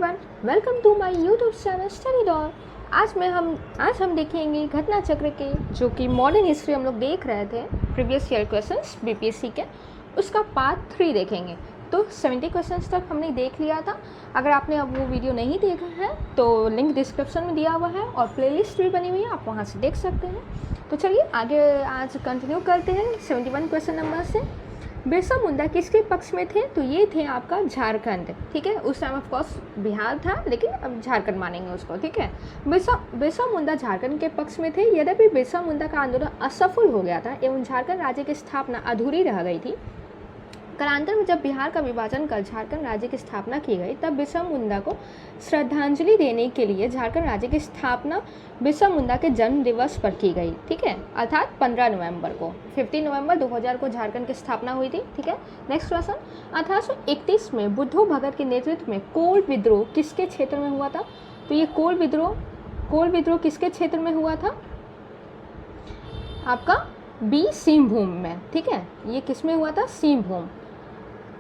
Everyone, welcome to my YouTube channel study doll. आज हम देखेंगे घटना चक्र के, जो कि मॉडर्न हिस्ट्री हम लोग देख रहे थे प्रीवियस ईयर क्वेश्चंस बीपीएससी के, उसका पार्ट 3 देखेंगे। तो 70 क्वेश्चंस तक हमने देख लिया था। अगर आपने अब वो वीडियो नहीं देखा है तो लिंक डिस्क्रिप्शन में दिया हुआ है और प्लेलिस्ट भी बनी हुई है, आप वहाँ से देख सकते हैं। तो चलिए आगे आज कंटिन्यू करते हैं 71 क्वेश्चन नंबर से। बिरसा मुंडा किसके पक्ष में थे? तो ये थे आपका झारखंड, ठीक है। उस टाइम ऑफ कोर्स बिहार था, लेकिन अब झारखंड मानेंगे उसको, ठीक है। बिरसा मुंडा झारखंड के पक्ष में थे। यद्यपि बिरसा मुंडा का आंदोलन असफल हो गया था एवं झारखंड राज्य की स्थापना अधूरी रह गई थी, कालांतर में जब बिहार का विभाजन कर झारखंड राज्य की स्थापना की गई, तब बिरसा मुंडा को श्रद्धांजलि देने के लिए झारखंड राज्य की स्थापना बिरसा मुंडा के जन्म दिवस पर की गई, ठीक है, अर्थात 15 नवंबर को। 15 नवंबर 2000 को झारखंड की स्थापना हुई थी, ठीक है। नेक्स्ट क्वेश्चन, 1831 में बुद्धू भगत के नेतृत्व में कोल विद्रोह किसके क्षेत्र में हुआ था? तो ये कोल विद्रोह किसके क्षेत्र में हुआ था? आपका बी सिंहभूम में, ठीक है। ये किस में हुआ था? सिंहभूम।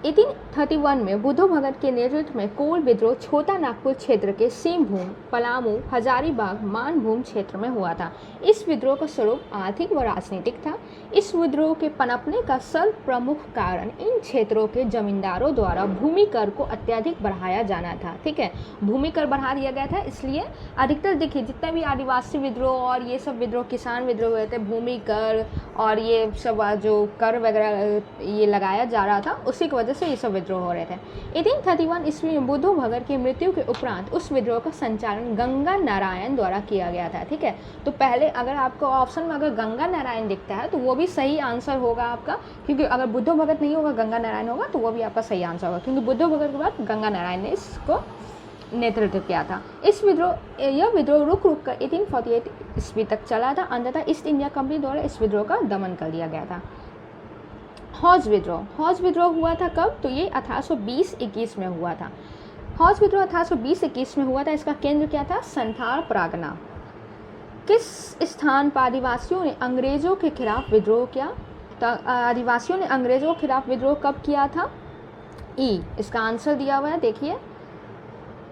1831 में बुद्धू भगत के नेतृत्व में कोल विद्रोह छोटा नागपुर क्षेत्र के सिंहभूम, पलामू, हजारीबाग, मानभूम क्षेत्र में हुआ था। इस विद्रोह का स्वरूप आर्थिक व राजनीतिक था। इस विद्रोह के पनपने का सर्वप्रमुख कारण इन क्षेत्रों के जमींदारों द्वारा भूमि कर को अत्यधिक बढ़ाया जाना था, ठीक है। भूमि कर बढ़ा दिया गया था, इसलिए अधिकतर देखिए जितने भी आदिवासी विद्रोह और ये सब विद्रोह, किसान विद्रोह हुए थे, भूमि कर और ये सब जो कर वगैरह ये लगाया जा रहा था, उसी की वजह से ये सब विद्रोह हो रहे थे। 1831 ईस्वी में बुद्धू भगत की मृत्यु के उपरांत उस विद्रोह का संचालन गंगा नारायण द्वारा किया गया था, ठीक है। तो पहले अगर आपको ऑप्शन में अगर गंगा नारायण दिखता है तो वो भी सही आंसर होगा आपका, क्योंकि अगर बुद्धू भगत नहीं होगा, गंगा नारायण होगा, तो वो भी आपका सही आंसर होगा, क्योंकि बुद्धू भगत के बाद गंगा नारायण ने इसको नेतृत्व किया था। यह विद्रोह रुक कर 1848 ईस्वी तक चला था। अंततः ईस्ट इंडिया कंपनी द्वारा इस विद्रोह का दमन कर दिया गया था। हौज विद्रोह हुआ था कब? तो ये 1820-21 में हुआ था। हौज विद्रोह 1820-21 में हुआ था। इसका केंद्र क्या था? संथाल परगना। किस स्थान पर आदिवासियों ने अंग्रेजों के खिलाफ विद्रोह किया? तो आदिवासियों ने अंग्रेजों के खिलाफ विद्रोह कब किया था? ई, इसका आंसर दिया हुआ है, देखिए।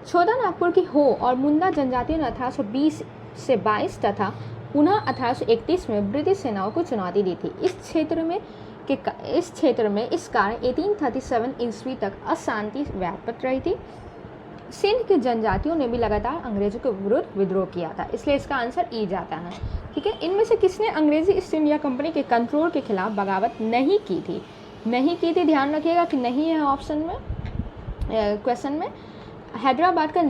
छोटा नागपुर की हो और मुंडा जनजातियों ने 1820 से 22 तथा पुनः 1831 में ब्रिटिश सेनाओं को चुनौती दी थी। इस क्षेत्र में इस कारण 1837 ईस्वी तक अशांति व्याप्त रही थी। सिंध की जनजातियों ने भी लगातार अंग्रेजों के विरुद्ध विद्रोह किया था, इसलिए इसका आंसर ई जाता है, ठीक है। इनमें से किसने अंग्रेजी ईस्ट इंडिया कंपनी के कंट्रोल के खिलाफ बगावत नहीं की थी? ध्यान रखिएगा कि नहीं है ऑप्शन में, क्वेश्चन में। हैदराबाद के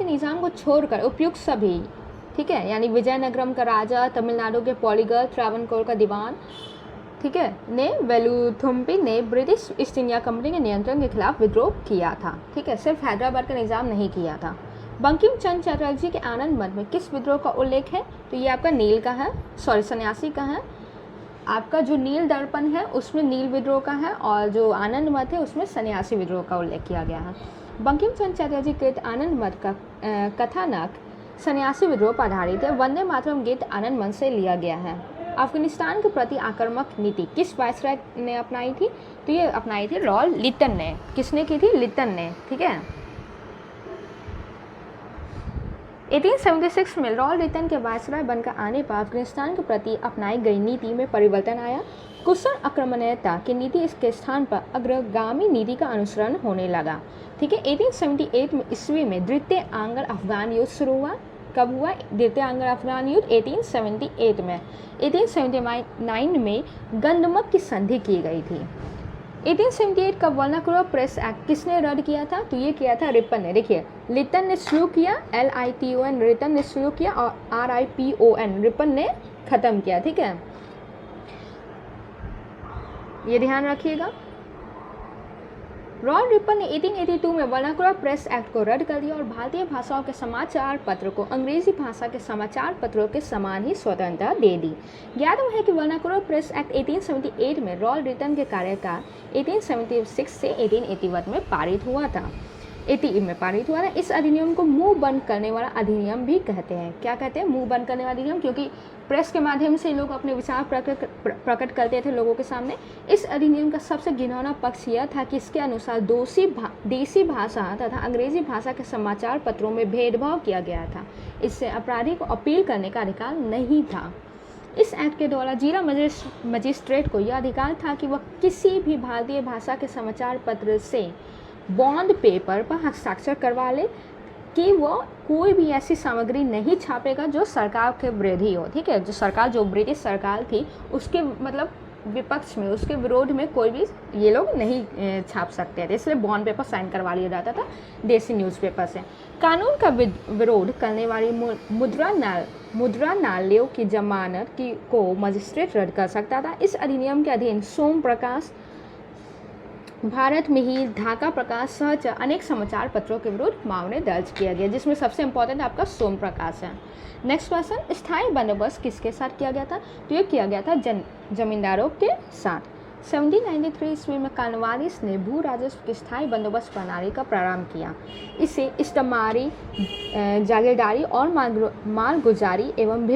निज़ाम को छोड़कर उपयुक्त सभी, ठीक है, यानी विजयनगरम का राजा, तमिलनाडु के पॉलीगर, त्रावणकोर का दीवान, ठीक है, ने वेलुथुम्पी ने ब्रिटिश ईस्ट इंडिया कंपनी के नियंत्रण के खिलाफ विद्रोह किया था, ठीक है। सिर्फ हैदराबाद का निज़ाम नहीं किया था। बंकिम चंद्र चटर्जी के आनंद मठ में किस विद्रोह का उल्लेख है? तो ये आपका नील का है, सन्यासी का है। आपका जो नील दर्पण है उसमें नील विद्रोह का है, और जो आनंद मठ है उसमें सन्यासी विद्रोह का उल्लेख किया गया है। बंकिम चंद्र चटर्जी कृत आनंद मठ का कथानक सन्यासी विद्रोह पर आधारित है। वंदे मातरम गीत आनंद मठ से लिया गया है। अफगानिस्तान के प्रति आक्रामक नीति किस वायसराय ने अपनाई थी? तो ये अपनाई थी लॉर्ड लिटन ने। किसने की थी? लिटन ने, ठीक है। 1876 में लॉर्ड लिटन के वायसराय बनकर आने पर अफगानिस्तान के प्रति अपनाई गई नीति में परिवर्तन आया। कुशल आक्रमणीयता की नीति इसके स्थान पर अग्रगामी नीति का अनुसरण होने लगा, ठीक है। 1878 में ईस्वी में द्वितीय आंग्ल अफगान युद्ध शुरू हुआ। कब हुआ द्वितीय आंग्ल अफगान युद्ध? 1878 में। 1879 में गंदमक की संधि की गई थी। 1878 का वर्नाकुलर प्रेस एक्ट किसने रद्द किया था? तो ये किया था रिपन ने। देखिए, लिटन ने शुरू किया, LITON, रिटन ने शुरू किया, और RIPON रिपन ने खत्म किया, ठीक है। ये ध्यान रखिएगा। लॉर्ड रिपन ने 1882 में वर्नाकुलर प्रेस एक्ट को रद्द कर दिया और भारतीय भाषाओं के समाचार पत्र को अंग्रेजी भाषा के समाचार पत्रों के समान ही स्वतंत्रता दे दी। ज्ञातव्य है कि वर्नाकुलर प्रेस एक्ट 1878 में लॉर्ड रिपन के कार्यकाल 1876 से 1881 में पारित हुआ था। 80 में पारित हुआ था। इस अधिनियम को मुंह बंद करने वाला अधिनियम भी कहते हैं। क्या कहते हैं? मुंह बंद करने वाला अधिनियम, क्योंकि प्रेस के माध्यम से लोग अपने विचार प्रकट करते थे लोगों के सामने। इस अधिनियम का सबसे घिनौना पक्ष यह था कि इसके अनुसार देसी भाषा तथा अंग्रेजी भाषा के समाचार पत्रों में भेदभाव किया गया था। इससे अपराधी को अपील करने का अधिकार नहीं था। इस एक्ट के द्वारा जिला मजिस्ट्रेट को यह अधिकार था कि वह किसी भी भारतीय भाषा के समाचार पत्र से बॉन्ड पेपर पर हस्ताक्षर करवा ले कि वह कोई भी ऐसी सामग्री नहीं छापेगा जो सरकार के विरोधी हो। ठीक है, जो सरकार, जो ब्रिटिश सरकार थी उसके मतलब विपक्ष में, उसके विरोध में कोई भी ये लोग नहीं छाप सकते थे, इसलिए बॉन्ड पेपर साइन करवा लिया जाता था देसी न्यूज़पेपर से। कानून का विरोध करने वाली मुद्रणालयों की जमानत को मजिस्ट्रेट रद्द कर सकता था। इस अधिनियम के अधीन सोम प्रकाश, भारत में ही ढाका प्रकाश सहित अनेक समाचार पत्रों के विरुद्ध मामले दर्ज किया गया, जिसमें सबसे इंपॉर्टेंट आपका सोम प्रकाश है। नेक्स्ट क्वेश्चन, स्थायी बंदोबस्त किसके साथ किया गया था? तो ये किया गया था जमींदारों के साथ। 1793 ईस्वी में कॉर्नवालिस ने भू राजस्व की स्थायी बंदोबस्त प्रणाली का प्रारंभ किया। इसे इस्तेमारी, जागीरदारी और मालगुजारी एवं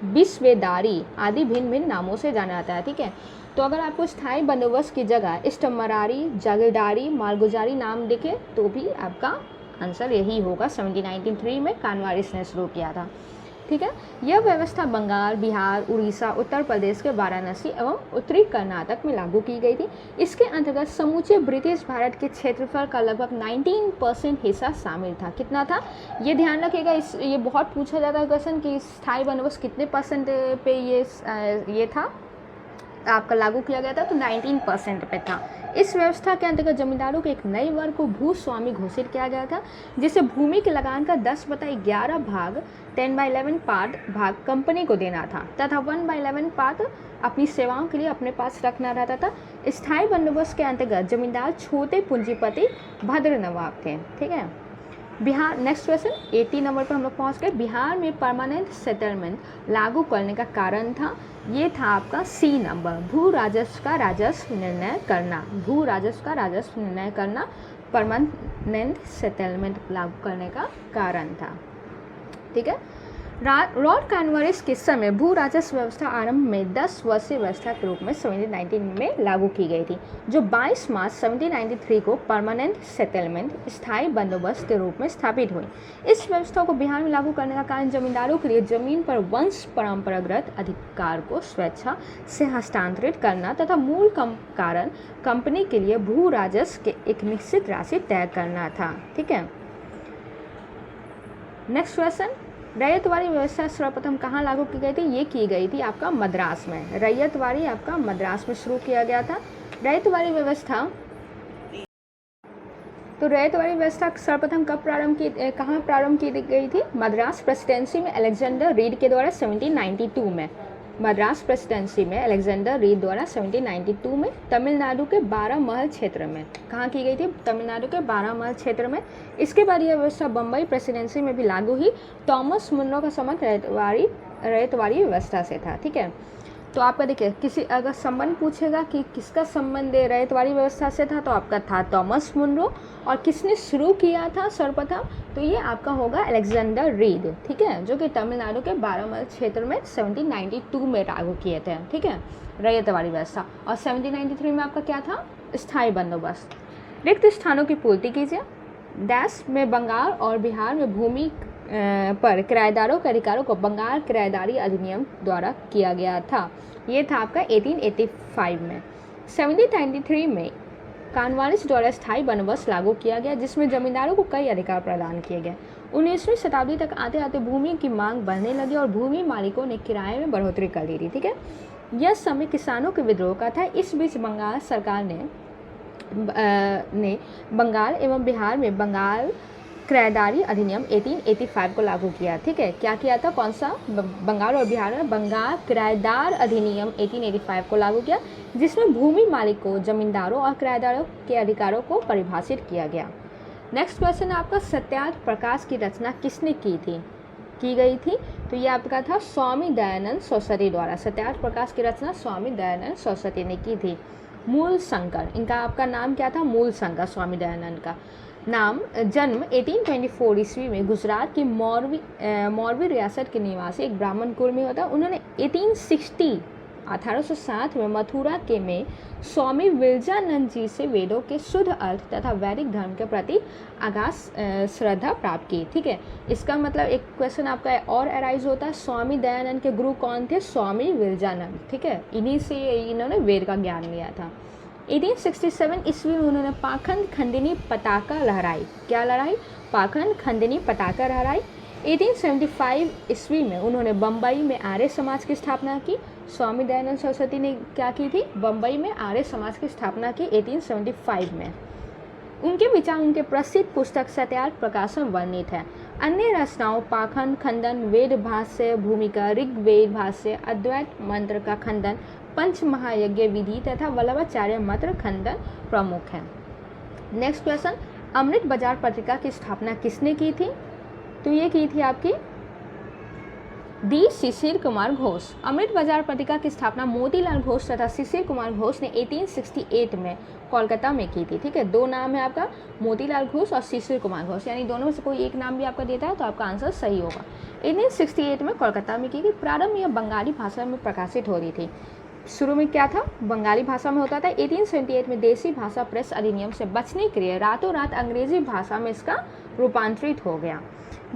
विस्वेदारी आदि भिन्न भिन्न नामों से जाना जाता है। ठीक है, तो अगर आपको स्थायी बंदोबस्त की जगह इस्तेमारी, जागीरदारी, मालगुजारी नाम दिखे तो भी आपका आंसर यही होगा। 1793 में कॉर्नवालिस ने शुरू किया था। ठीक है, यह व्यवस्था बंगाल, बिहार, उड़ीसा, उत्तर प्रदेश के वाराणसी एवं उत्तरी कर्नाटक में लागू की गई थी। इसके अंतर्गत समूचे ब्रिटिश भारत के क्षेत्रफल का लगभग 19% हिस्सा शामिल था। कितना था? ये ध्यान रखिएगा, ये बहुत पूछा जाता है क्वेश्चन कि स्थायी बंदोबस्त कितने % पे ये था आपका लागू किया गया था, तो 19% पे था। इस व्यवस्था के अंतर्गत जमींदारों के एक नए वर्ग को भूस्वामी घोषित किया गया था, जिसे भूमि के लगान का 10/11 भाग 10/11 पार्ट भाग कंपनी को देना था तथा 1/11 पार्ट अपनी सेवाओं के लिए अपने पास रखना रहता था। स्थायी बंदोबस्त के अंतर्गत जमींदार छोटे पूंजीपति भद्र नवाब थे। ठीक है, बिहार, नेक्स्ट क्वेश्चन 80 नंबर पर हम लोग पहुँच गए। बिहार में परमानेंट सेटलमेंट लागू करने का कारण था, ये था आपका सी नंबर, भू राजस्व का राजस्व निर्णय करना। भू राजस्व का राजस्व निर्णय करना परमानेंट सेटलमेंट लागू करने का कारण था। ठीक है, लॉर्ड कॉर्नवालिस के समय भू राजस्व व्यवस्था आरंभ में 10 वर्षीय व्यवस्था के रूप में 1719 में लागू की गई थी, जो 22 मार्च 1793 को परमानेंट सेटलमेंट स्थायी बंदोबस्त के रूप में स्थापित हुई। इस व्यवस्था को बिहार में लागू करने का कारण जमींदारों के लिए जमीन पर वंश परंपरागत अधिकार को स्वेच्छा से हस्तांतरित करना तथा मूल कारण कंपनी के लिए भू राजस्व के एक निश्चित राशि तय करना था। ठीक है, नेक्स्ट क्वेश्चन, रैयतवाड़ी व्यवस्था सर्वप्रथम कहाँ लागू की गई थी? ये की गई थी आपका मद्रास में। रैयतवाड़ी आपका मद्रास में शुरू किया गया था। रैयतवाड़ी व्यवस्था, तो रैयतवाड़ी व्यवस्था सर्वप्रथम कहाँ प्रारंभ की गई थी? मद्रास प्रेसिडेंसी में अलेक्जेंडर रीड के द्वारा 1792 में। मद्रास प्रेसिडेंसी में अलेक्जेंडर रीड द्वारा 1792 में तमिलनाडु के 12 महल क्षेत्र में। कहाँ की गई थी? तमिलनाडु के 12 महल क्षेत्र में। इसके बाद यह व्यवस्था बम्बई प्रेसिडेंसी में भी लागू हुई। थॉमस मुनरो का संबंध रैयतवाड़ी व्यवस्था से था। ठीक है, तो आपका देखिए, किसी अगर संबंध पूछेगा कि किसका संबंध रैयतवाड़ी व्यवस्था से था, तो आपका था थॉमस मुनरो। और किसने शुरू किया था सर्वप्रथम? तो ये आपका होगा अलेक्जेंडर रीड। ठीक है, जो कि तमिलनाडु के 12 महल क्षेत्र में 1792 में लागू किए थे। ठीक है, रैयतवाड़ी व्यवस्था। और 1793 में आपका क्या था? स्थायी बंदोबस्त। रिक्त स्थानों की पूर्ति कीजिए। देश में बंगाल और बिहार में भूमि पर किराएदारों के अधिकारों को बंगाल किराएदारी अधिनियम द्वारा किया गया था। ये था आपका 1885 में। 1793 में कॉर्नवालिस द्वारा स्थायी बंदोबस्त लागू किया गया, जिसमें जमींदारों को कई अधिकार प्रदान किए गए। 19वीं शताब्दी तक आते आते भूमि की मांग बढ़ने लगी और भूमि मालिकों ने किराए में बढ़ोतरी कर दी थी। ठीक है, यह समय किसानों के विद्रोह का था। इस बीच बंगाल सरकार ने बंगाल एवं बिहार में बंगाल किराएदारी अधिनियम 1885 को लागू किया। ठीक है, क्या किया था? कौन सा? बंगाल और बिहार में बंगाल किराएदार अधिनियम 1885 को लागू किया, जिसमें भूमि मालिकों, जमींदारों और किराएदारों के अधिकारों को परिभाषित किया गया। नेक्स्ट क्वेश्चन आपका, सत्यार्थ प्रकाश की रचना किसने की गई थी? तो ये आपका था स्वामी दयानंद सरस्वती द्वारा। सत्यार्थ प्रकाश की रचना स्वामी दयानंद सरस्वती ने की थी। मूल शंकर, इनका आपका नाम क्या था? मूल शंकर। स्वामी दयानंद का नाम जन्म 1824 ईस्वी में गुजरात की मौरवी रियासत के निवासी एक ब्राह्मण कुल में होता। उन्होंने 1860 में मथुरा के में स्वामी विरजानंद जी से वेदों के शुद्ध अर्थ तथा वैदिक धर्म के प्रति अगाध श्रद्धा प्राप्त की। ठीक है, इसका मतलब एक क्वेश्चन आपका और अराइज होता है, स्वामी दयानंद के गुरु कौन थे? स्वामी विरजानंद। ठीक है, इन्हीं से इन्होंने वेद का ज्ञान लिया था। 1867 ईस्वी में उन्होंने पाखंड खंडिनी पताका लहराई। क्या लहराई? पाखंड खंडिनी पताका लहराई। 1875 ईस्वी में उन्होंने बम्बई में आर्य समाज की स्थापना की। स्वामी दयानंद सरस्वती ने क्या की थी? बम्बई में आर्य समाज की स्थापना की 1875 में। उनके विचार उनके प्रसिद्ध पुस्तक सत्यार्थ प्रकाशन वर्णित है। अन्य रचनाओं पाखंड खंडन, वेद भाष्य भूमिका, ऋग्वेद भाष्य, अद्वैत मंत्र का खंडन, पंच महायज्ञ विधि तथा वल्लभाचार्य मंत्र खंडन प्रमुख है। नेक्स्ट क्वेश्चन, अमृत बाजार पत्रिका की स्थापना किसने की थी? तो ये की थी आपकी डी शिशिर कुमार घोष। अमृत बाजार पत्रिका की स्थापना मोतीलाल घोष तथा शिशिर कुमार घोष ने 1868 में कोलकाता में की थी। ठीक है, दो नाम है आपका, मोतीलाल घोष और शिशिर कुमार घोष, यानी दोनों में से कोई एक नाम भी आपका देता है तो आपका आंसर सही होगा। 1868 में कोलकाता में की गई। प्रारंभ में यह बंगाली भाषा में प्रकाशित हो रही थी। शुरू में क्या था? बंगाली भाषा में होता था। 1878 में देसी भाषा प्रेस अधिनियम से बचने के लिए रातों रात अंग्रेजी भाषा में इसका रूपांतरित हो गया।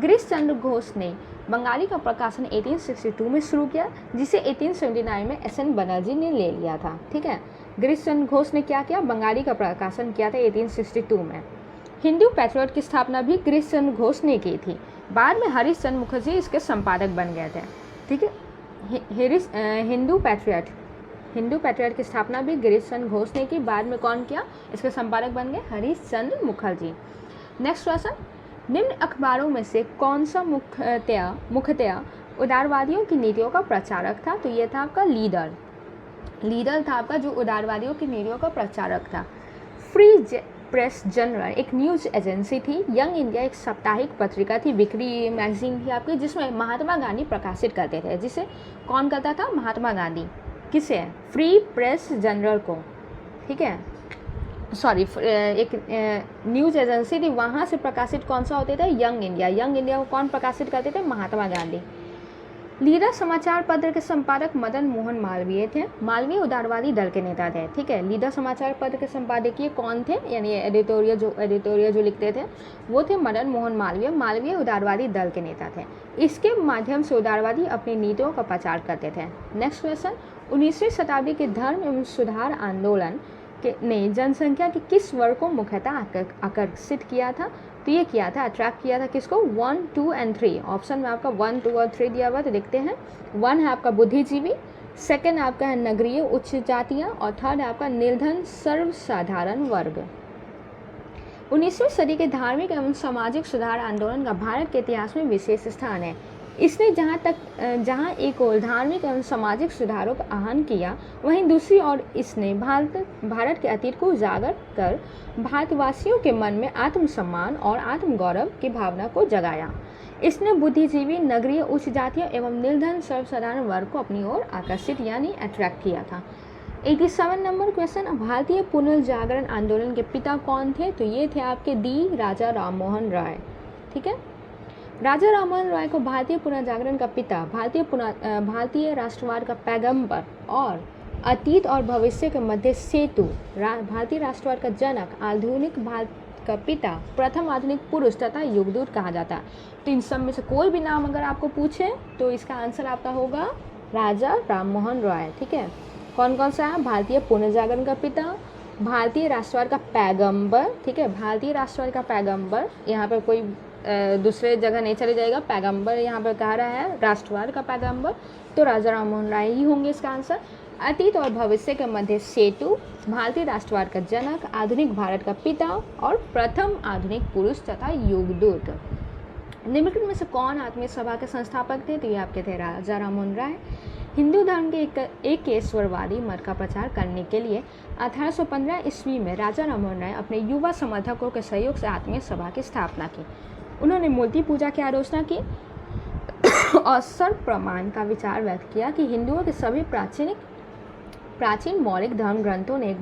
गिरीश चंद्र घोष ने बंगाली का प्रकाशन 1862 में शुरू किया, जिसे 1879 में एस.एन. बनर्जी ने ले लिया था। ठीक है, गिरीश चंद्र घोष ने क्या किया? बंगाली का प्रकाशन किया था 1862 में। हिंदू पैट्रियट की स्थापना भी गिरीश चंद्र घोष ने की थी। बाद में हरीश चंद्र मुखर्जी इसके संपादक बन गए थे। ठीक है, हिंदू पैट्रियट की स्थापना भी गिरीश चंद्र घोष ने की। बाद में कौन किया? इसके संपादक बन गए हरीश चंद्र मुखर्जी। नेक्स्ट क्वेश्चन, निम्न अखबारों में से कौन सा मुख्यतया उदारवादियों की नीतियों का प्रचारक था? तो ये था आपका लीडर था आपका जो उदारवादियों की नीतियों का प्रचारक था। फ्री प्रेस जनरल एक न्यूज़ एजेंसी थी। यंग इंडिया एक साप्ताहिक पत्रिका थी, बिक्री मैगजीन थी आपकी, जिसमें महात्मा गांधी प्रकाशित करते थे। जिसे कौन करता था? महात्मा गांधी। किसे? फ्री प्रेस जनरल को। ठीक है, सॉरी, एक न्यूज़ एजेंसी थी, वहाँ से प्रकाशित कौन सा होते थे? यंग इंडिया को कौन प्रकाशित करते थे? महात्मा गांधी। लीडर समाचार पत्र के संपादक मदन मोहन मालवीय थे। मालवीय उदारवादी दल के नेता थे। ठीक है, लीडर समाचार पत्र के संपादकीय कौन थे, यानी एडिटोरियल जो लिखते थे वो थे मदन मोहन मालवीय। मालवीय उदारवादी दल के नेता थे। इसके माध्यम से उदारवादी अपनी नीतियों का प्रचार करते थे। नेक्स्ट क्वेश्चन, 19वीं शताब्दी के धर्म एवं सुधार आंदोलन ने जनसंख्या के किस वर्ग को मुख्यतः आकर्षित किया था? तो ये किया था, अट्रैक्ट किया था किसको? 1, 2 एंड 3। ऑप्शन में आपका 1, 2 और 3 दिया हुआ, तो देखते हैं। 1 है आपका बुद्धिजीवी, सेकंड आपका है नगरीय उच्च जातियाँ, और थर्ड है आपका निर्धन सर्वसाधारण वर्ग। 19वीं सदी के धार्मिक एवं सामाजिक सुधार आंदोलन का भारत के इतिहास में विशेष स्थान है। इसने जहाँ एक ओर धार्मिक एवं सामाजिक सुधारों का आह्वान किया, वहीं दूसरी ओर इसने भारत के अतीत को उजागर कर भारतवासियों के मन में आत्मसम्मान और आत्मगौरव की भावना को जगाया। इसने बुद्धिजीवी, नगरीय उच्च जातियों एवं निर्धन सर्वसाधारण वर्ग को अपनी ओर आकर्षित यानी अट्रैक्ट किया था। 87 नंबर क्वेश्चन, भारतीय पुनर्जागरण आंदोलन के पिता कौन थे? तो ये थे आपके डी राजा राममोहन राय। ठीक है, राजा राममोहन राय को भारतीय पुनर्जागरण का पिता, भारतीय राष्ट्रवाद का पैगंबर और अतीत और भविष्य के मध्य सेतु, भारतीय राष्ट्रवाद का जनक, आधुनिक भारत का पिता, प्रथम आधुनिक पुरुष तथा युगदूत कहा जाता है। तो इन सब में से कोई भी नाम अगर आपको पूछे तो इसका आंसर आपका होगा राजा राममोहन राय। ठीक है, कौन कौन सा है? भारतीय पुनर्जागरण का पिता, भारतीय राष्ट्रवाद का पैगंबर। ठीक है, भारतीय राष्ट्रवाद का पैगंबर, यहाँ पर कोई दूसरे जगह नहीं चले जाएगा, पैगंबर यहाँ पर कह रहा है, राष्ट्रवाद का पैगंबर, तो राजा राममोहन राय ही होंगे इसका आंसर। अतीत और भविष्य के मध्य सेतु, भारतीय राष्ट्रवाद का जनक, आधुनिक भारत का पिता और प्रथम आधुनिक पुरुष तथा युगदूत। निम्नलिखित में से कौन आत्मीय सभा के संस्थापक थे? तो ये आपके थे राजा राममोहन राय। हिंदू धर्म के एक ईश्वरवादी मत का प्रचार करने के लिए 1815 ईस्वी में राजा राममोहन राय अपने युवा समर्थकों के सहयोग से आत्मीय सभा की स्थापना की। उन्होंने मूर्ति पूजा की आलोचना की और सर्व प्रमाण का विचार व्यक्त किया कि हिंदुओं के सभी प्राचीन मौलिक धर्म ग्रंथों ने एक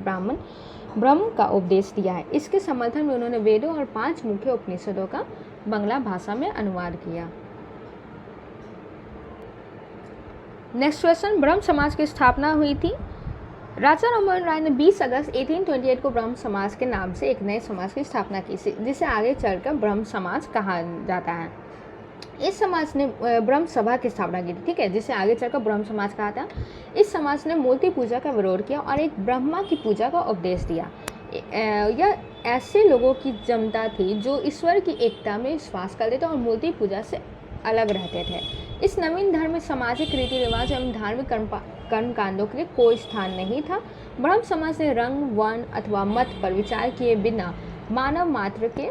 ब्रह्म का उपदेश दिया है। इसके समर्थन में उन्होंने वेदों और 5 मुख्य उपनिषदों का बांग्ला भाषा में अनुवाद किया। नेक्स्ट क्वेश्चन, ब्रह्म समाज की स्थापना हुई थी। राजा राममोहन राय ने 20 अगस्त 1828 को ब्रह्म समाज के नाम से एक नए समाज की स्थापना की, जिसे आगे चलकर ब्रह्म समाज कहा जाता है। इस समाज ने ब्रह्म सभा की स्थापना की थी, ठीक है, जिसे आगे चलकर ब्रह्म समाज कहा था। इस समाज ने मूर्ति पूजा का विरोध किया और एक ब्रह्मा की पूजा का उपदेश दिया। यह ऐसे लोगों की जमता थी जो ईश्वर की एकता में विश्वास करते थे और मूर्ति पूजा से अलग रहते थे। इस नवीन धर्म में सामाजिक रीति रिवाज एवं धार्मिक कर्म कांडों के लिए कोई स्थान नहीं था। ब्रह्म समाज ने रंग, वर्ण अथवा मत पर विचार किए बिना मानव मात्र के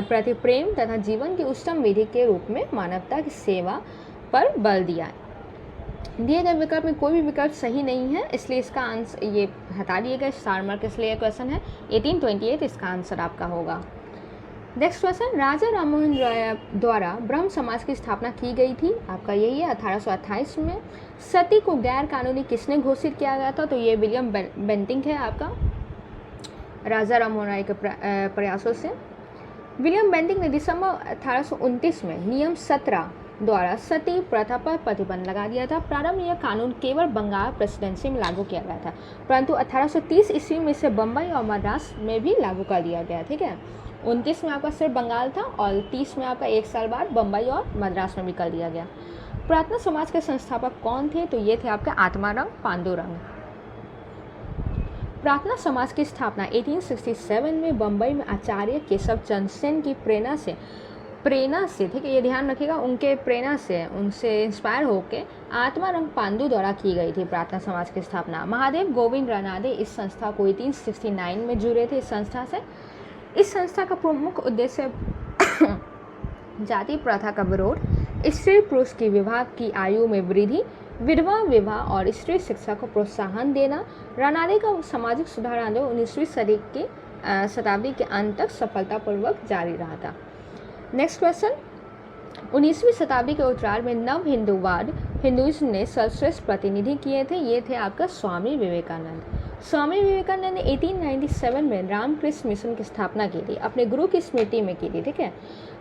प्रति प्रेम तथा जीवन की उत्तम विधि के रूप में मानवता की सेवा पर बल दिया। दिए गए विकल्प में कोई भी विकल्प सही नहीं है, इसलिए इसका आंसर ये हटा दिए गए स्टार मार्क, इसलिए क्वेश्चन है 1828 इसका आंसर आपका होगा। नेक्स्ट क्वेश्चन, राजा राममोहन राय द्वारा ब्रह्म समाज की स्थापना की गई थी, आपका यही है 1828 में। सती को गैर कानूनी किसने घोषित किया गया था, तो ये विलियम बेंटिंक है आपका, राजा राममोहन राय के प्रयासों से। विलियम बेंटिंक ने दिसंबर 1829 में नियम 17 द्वारा सती प्रथा पर प्रतिबंध लगा दिया था। प्रारंभ में यह कानून केवल बंगाल प्रेसिडेंसी में लागू किया गया था, परंतु 1830 ईस्वी में इसे बम्बई और मद्रास में भी लागू कर दिया गया, ठीक है। 29 में आपका सिर्फ बंगाल था और 30 में आपका 1 साल बाद बम्बई और मद्रास में भी कर दिया गया। प्रार्थना समाज के संस्थापक कौन थे, तो ये थे आपके आत्माराम पांडुरंग। प्रार्थना समाज की स्थापना 1867 में बम्बई में आचार्य केशव चंद्र सेन की प्रेरणा से, ठीक है, ये ध्यान रखिएगा, उनके प्रेरणा से, उनसे इंस्पायर होकर आत्माराम पांडु द्वारा की गई थी प्रार्थना समाज की स्थापना। महादेव गोविंद रनादे इस संस्था को 1869 में जुड़े थे। इस संस्था से इस संस्था का प्रमुख उद्देश्य जाति प्रथा का विरोध, स्त्री पुरुष की विवाह की आयु में वृद्धि, विधवा विवाह और स्त्री शिक्षा को प्रोत्साहन देना। रनादे का सामाजिक सुधार आंदोलन 19वीं शताब्दी के अंत तक सफलतापूर्वक जारी रहा था। नेक्स्ट क्वेश्चन, 19वीं शताब्दी के उत्तरार्ध में नव हिंदुइज्म ने सर्वश्रेष्ठ प्रतिनिधि किए थे, ये थे आपका स्वामी विवेकानंद। स्वामी विवेकानंद ने 1897 में रामकृष्ण मिशन की स्थापना की थी, अपने गुरु की स्मृति में की थी, ठीक है।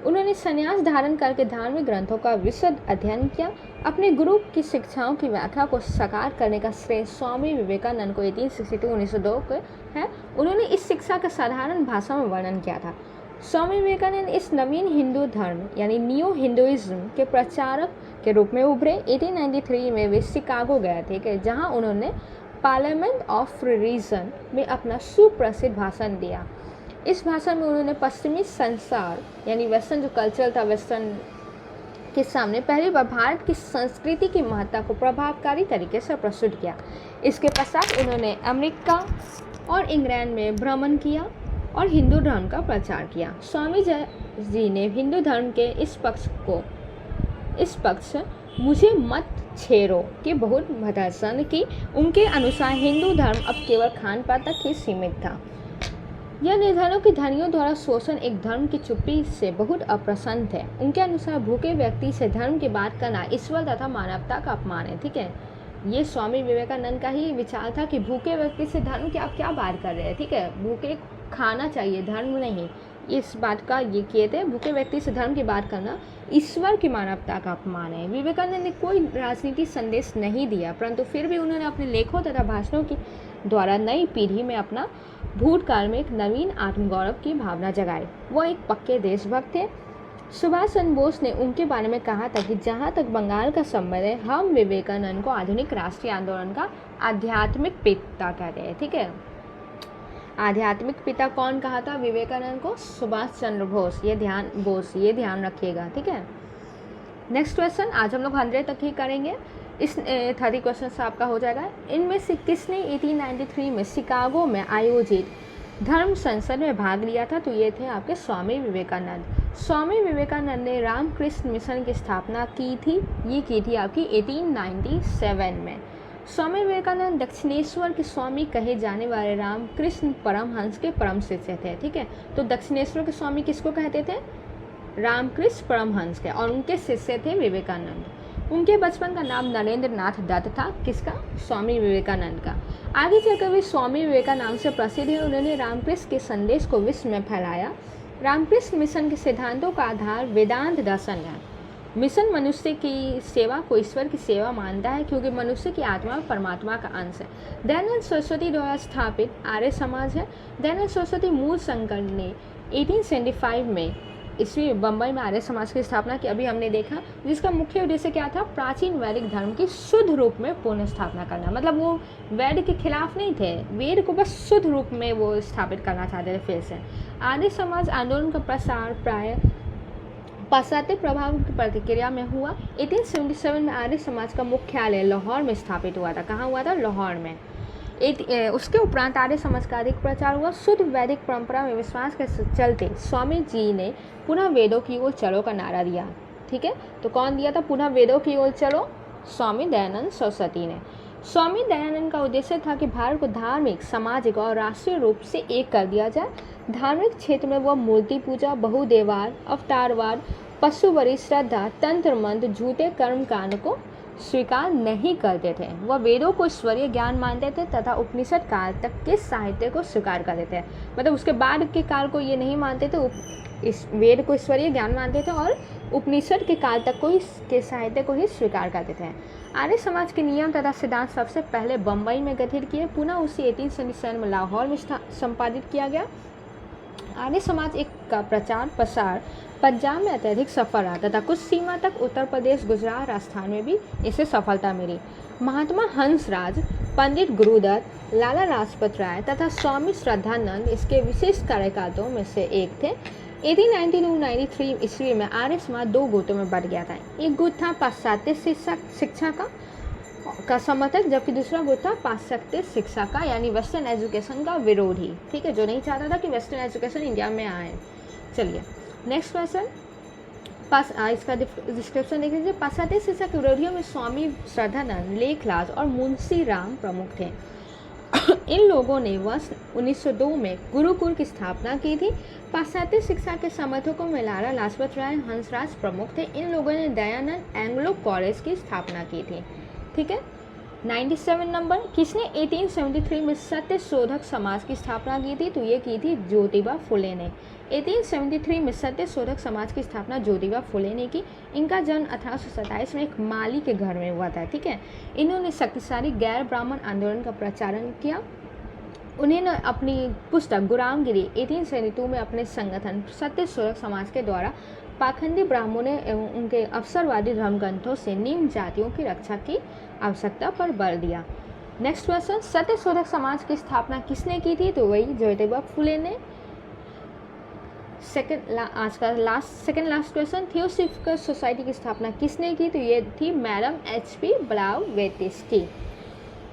उन्होंने संन्यास धारण करके धार्मिक ग्रंथों का विशद अध्ययन किया। अपने गुरु की शिक्षाओं की व्याख्या को साकार करने का श्रेय स्वामी विवेकानंद को 1862-1902 को है। उन्होंने इस शिक्षा का साधारण भाषा में वर्णन किया था। स्वामी विवेकानंद इस नवीन हिंदू धर्म यानी न्यू हिंदुइज्म के प्रचारक के रूप में उभरे। 1893 में वे शिकागो गए थे, जहां उन्होंने पार्लियामेंट ऑफ रिलीजन में अपना सुप्रसिद्ध भाषण दिया। इस भाषण में उन्होंने पश्चिमी संसार यानी वेस्टर्न जो कल्चर था वेस्टर्न के सामने पहली बार भारत की संस्कृति की महत्ता को प्रभावकारी तरीके से प्रस्तुत किया। इसके पश्चात उन्होंने अमेरिका और इंग्लैंड में भ्रमण किया और हिंदू धर्म का प्रचार किया। स्वामी जी ने हिंदू धर्म के इस पक्ष मुझे मत छेड़ो की बहुत प्रदर्शन की। उनके अनुसार हिंदू धर्म अब केवल खान पान तक ही सीमित था। यह निर्धनों के धनियों द्वारा शोषण एक धर्म की चुप्पी से बहुत अप्रसन्न थे। उनके अनुसार भूखे व्यक्ति से धर्म की बात करना ईश्वर तथा मानवता का अपमान है, ठीक है। ये स्वामी विवेकानंद का ही विचार था कि भूखे व्यक्ति से धर्म की आप क्या बात कर रहे हैं, ठीक है, भूखे खाना चाहिए, धर्म नहीं। इस बात का ये किए थे, भूखे व्यक्ति से धर्म की बात करना ईश्वर की मानवता का अपमान है। विवेकानंद ने कोई राजनीतिक संदेश नहीं दिया, परंतु फिर भी उन्होंने अपने लेखों तथा भाषणों की द्वारा नई पीढ़ी में अपना भूतकाल में एक नवीन आत्मगौरव की भावना जगाई। वो एक पक्के देशभक्त थे। सुभाष चंद्र बोस ने उनके बारे में कहा था कि जहाँ तक बंगाल का संबंध है, हम विवेकानंद को आधुनिक राष्ट्रीय आंदोलन का आध्यात्मिक पिता कहते हैं, ठीक है। आध्यात्मिक पिता कौन कहा था विवेकानंद को? सुभाष चंद्र बोस, ये ध्यान रखिएगा, ठीक है। नेक्स्ट क्वेश्चन, आज हम लोग 100 तक ही करेंगे। इस 30 क्वेश्चन से आपका हो जाएगा। इनमें से किसने 1893 में शिकागो में आयोजित धर्म संसद में भाग लिया था? तो ये थे आपके स्वामी विवेकानंद। स्वामी विवेकानंद ने रामकृष्ण मिशन की स्थापना की थी, ये की थी आपकी 1897 में। स्वामी विवेकानंद दक्षिणेश्वर के स्वामी कहे जाने वाले रामकृष्ण परमहंस के परम शिष्य थे, ठीक है। तो दक्षिणेश्वर के स्वामी किसको कहते थे? रामकृष्ण परमहंस के, और उनके शिष्य थे विवेकानंद। उनके बचपन का नाम नरेंद्र नाथ दत्त था। किसका? स्वामी विवेकानंद का। आगे चलकर वे स्वामी विवेकानंद नाम से प्रसिद्ध है। उन्होंने रामकृष्ण के संदेश को विश्व में फैलाया। रामकृष्ण मिशन के सिद्धांतों का आधार वेदांत दर्शन है। मिशन मनुष्य की सेवा को ईश्वर की सेवा मानता है, क्योंकि मनुष्य की आत्मा परमात्मा का अंश है। दयानंद सरस्वती द्वारा स्थापित आर्य समाज है। दयानंद सरस्वती मूल शंकर ने 1875 में ईस्वी बम्बई में आर्य समाज की स्थापना की, अभी हमने देखा, जिसका मुख्य उद्देश्य क्या था? प्राचीन वैदिक धर्म की शुद्ध रूप में पुनः स्थापना करना। मतलब वो वेद के खिलाफ नहीं थे, वेद को बस शुद्ध रूप में वो स्थापित करना चाहते थे फिर से। आर्य समाज आंदोलन का प्रसार प्राय पाश्चात्य प्रभाव की प्रतिक्रिया में हुआ। 1877 में आर्य समाज का मुख्यालय लाहौर में स्थापित हुआ था। कहाँ हुआ था? लाहौर में। उसके उपरांत आर्य समाज का अधिक प्रचार हुआ। शुद्ध वैदिक परंपरा में विश्वास के चलते स्वामी जी ने पुनः वेदों की ओर चलो का नारा दिया। ठीक है, तो कौन दिया था पुनः वेदों की ओर चलो? स्वामी दयानंद सरस्वती ने। स्वामी दयानंद का उद्देश्य था कि भारत को धार्मिक, सामाजिक और राष्ट्रीय रूप से एक कर दिया जाए। धार्मिक क्षेत्र में वह मूर्ति पूजा, बहुदेववाद, अवतारवाद, पशुवरी श्रद्धा, तंत्र मंत्र, झूठे कर्मकांड को स्वीकार नहीं करते थे। वह वेदों को ईश्वरीय ज्ञान मानते थे तथा उपनिषद काल तक के साहित्य को स्वीकार करते थे। मतलब उसके बाद के काल को ये नहीं मानते थे, इस वेद को ईश्वरीय ज्ञान मानते थे और उपनिषद के काल तक को के साहित्य को ही स्वीकार करते थे। आर्य समाज के नियम तथा सिद्धांत सबसे पहले बम्बई में गठित किए, पुनः उसी 1877 में लाहौर में संपादित किया गया। आर्य समाज एक का प्रचार प्रसार पंजाब में अत्यधिक सफल रहा तथा कुछ सीमा तक उत्तर प्रदेश, गुजरात, राजस्थान में भी इसे सफलता मिली। महात्मा हंसराज, पंडित गुरुदत्त, लाला लाजपत राय तथा स्वामी श्रद्धानंद इसके विशेष कार्यकर्ताओं में से एक थे। 1892-93 ईस्वी में आर्य समाज दो गुटों में बढ़ गया था। एक गुट था पाश्चात्य शिक्षा का समर्थक, जबकि दूसरा गुट था पाश्चात्य शिक्षा का यानी वेस्टर्न एजुकेशन का विरोधी। ठीक है, जो नहीं चाहता था कि वेस्टर्न एजुकेशन इंडिया में आए। चलिए नेक्स्ट क्वेश्चन, इसका डिस्क्रिप्शन देख लीजिए। पाश्चात्य शिक्षा के विरोधियों में स्वामी श्रद्धानंद, लेखराज और मुंशी राम प्रमुख थे। इन लोगों ने वर्ष 1902 में गुरुकुल की स्थापना की थी। पाश्चात्य शिक्षा के समर्थकों में लाला लाजपत राय, हंसराज प्रमुख थे। इन लोगों ने दयानंद एंग्लो कॉलेज की स्थापना की थी। ठीक है, 97 नंबर, किसने 1873 में सत्य शोधक समाज की स्थापना की थी? तो ये की थी ज्योतिबा फुले ने। 1873 में सत्य शोधक समाज की स्थापना ज्योतिबा फुले ने की। इनका जन्म 1827 में एक माली के घर में हुआ था। ठीक है, इन्होंने शक्तिशाली गैर ब्राह्मण आंदोलन का प्रचारण किया। उन्होंने अपनी पुस्तक गुलामगिरी 1872 में अपने संगठन सत्य शोधक समाज के द्वारा पाखंडी ब्राह्मणों एवं उनके अवसरवादी धर्मग्रंथों से निम्न जातियों की रक्षा की आवश्यकता पर बल दिया। नेक्स्ट क्वेश्चन, सत्य शोधक समाज की स्थापना किसने की थी? तो वही ज्योतिबा फुले ने। आज का second last question, theosophical society की स्थापना किसने की? तो ये थी madam H.P. Blavatsky.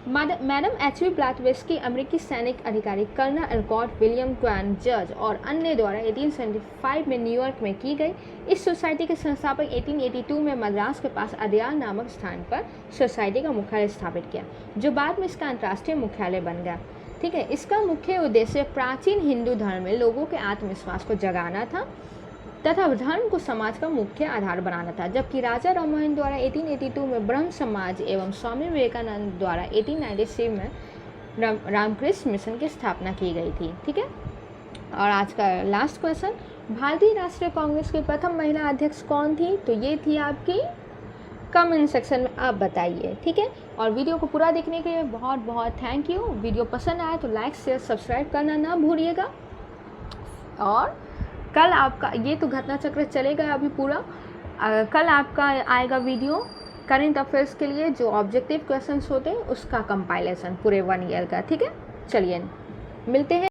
Madam H.P. Blavatsky अमेरिकी सैनिक अधिकारी कर्नल एल्कॉट विलियम क्वान जज और अन्य द्वारा 1875 में न्यूयॉर्क में की गई। इस सोसाइटी के संस्थापक 1882 में मद्रास के पास अदयार नामक स्थान पर सोसाइटी का मुख्यालय स्थापित किया, जो बाद में इसका अंतर्राष्ट्रीय मुख्यालय बन गया। ठीक है, इसका मुख्य उद्देश्य प्राचीन हिंदू धर्म में लोगों के आत्मविश्वास को जगाना था तथा धर्म को समाज का मुख्य आधार बनाना था। जबकि राजा राममोहन द्वारा 1882 में ब्रह्म समाज एवं स्वामी विवेकानंद द्वारा 1896 में रामकृष्ण मिशन की स्थापना की गई थी। ठीक है, और आज का लास्ट क्वेश्चन, भारतीय राष्ट्रीय कांग्रेस की प्रथम महिला अध्यक्ष कौन थी? तो ये थी आपकी, कमेंट सेक्शन में आप बताइए। ठीक है, और वीडियो को पूरा देखने के लिए बहुत बहुत थैंक यू। वीडियो पसंद आए तो लाइक शेयर सब्सक्राइब करना ना भूलिएगा। और कल आपका ये तो घटना चक्र चलेगा अभी पूरा, कल आपका आएगा वीडियो करंट अफेयर्स के लिए जो ऑब्जेक्टिव क्वेश्चंस होते हैं उसका कंपाइलेशन पूरे 1 ईयर का। ठीक है, चलिए मिलते हैं।